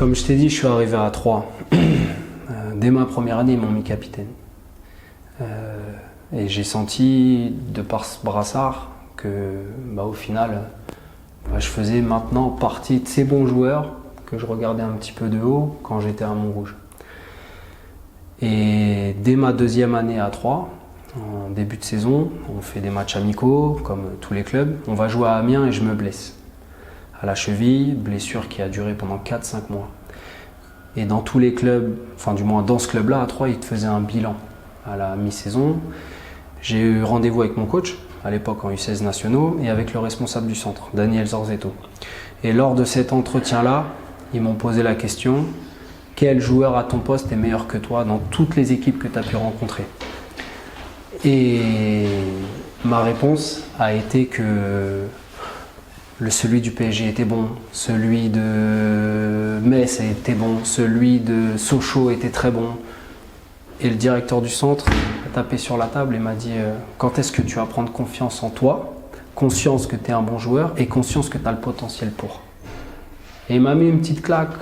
Comme je t'ai dit, je suis arrivé à 3. Dès ma première année, ils m'ont mis capitaine. Et j'ai senti, de par ce brassard, que au final, je faisais maintenant partie de ces bons joueurs que je regardais un petit peu de haut quand j'étais à Montrouge. Et dès ma deuxième année à 3, en début de saison, on fait des matchs amicaux, comme tous les clubs. On va jouer à Amiens et je me blesse à la cheville, blessure qui a duré pendant 4-5 mois. Et dans tous les clubs, enfin du moins dans ce club-là, à 3, ils te faisaient un bilan à la mi-saison. J'ai eu rendez-vous avec mon coach, à l'époque en U16 nationaux, et avec le responsable du centre, Daniel Zorzetto. Et lors de cet entretien-là, ils m'ont posé la question: quel joueur à ton poste est meilleur que toi dans toutes les équipes que tu as pu rencontrer? Et ma réponse a été que celui du PSG était bon, celui de Metz était bon, celui de Sochaux était très bon. Et le directeur du centre a tapé sur la table et m'a dit quand est-ce que tu vas prendre confiance en toi, conscience que tu es un bon joueur et conscience que tu as le potentiel pour. Et il m'a mis une petite claque.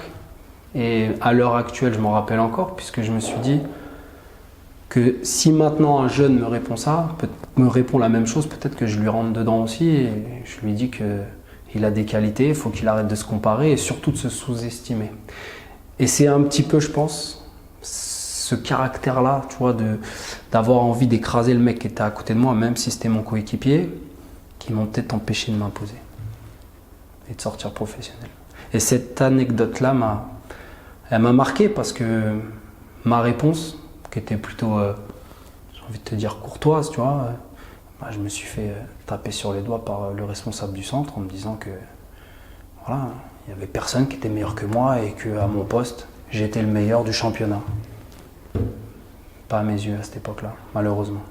Et à l'heure actuelle, je m'en rappelle encore, puisque je me suis dit que si maintenant un jeune me répond ça, me répond la même chose, peut-être que je lui rentre dedans aussi et je lui dis qu'il a des qualités, il faut qu'il arrête de se comparer et surtout de se sous-estimer. Et c'est un petit peu, je pense, ce caractère-là, tu vois, d'avoir envie d'écraser le mec qui était à côté de moi, même si c'était mon coéquipier, qui m'ont peut-être empêché de m'imposer et de sortir professionnel. Et cette anecdote-là elle m'a marqué parce que ma réponse, qui était plutôt, j'ai envie de te dire, courtoise, tu vois, je me suis fait taper sur les doigts par le responsable du centre en me disant que voilà, il n'y avait personne qui était meilleur que moi et qu'à mon poste, j'étais le meilleur du championnat. Pas à mes yeux à cette époque-là, malheureusement.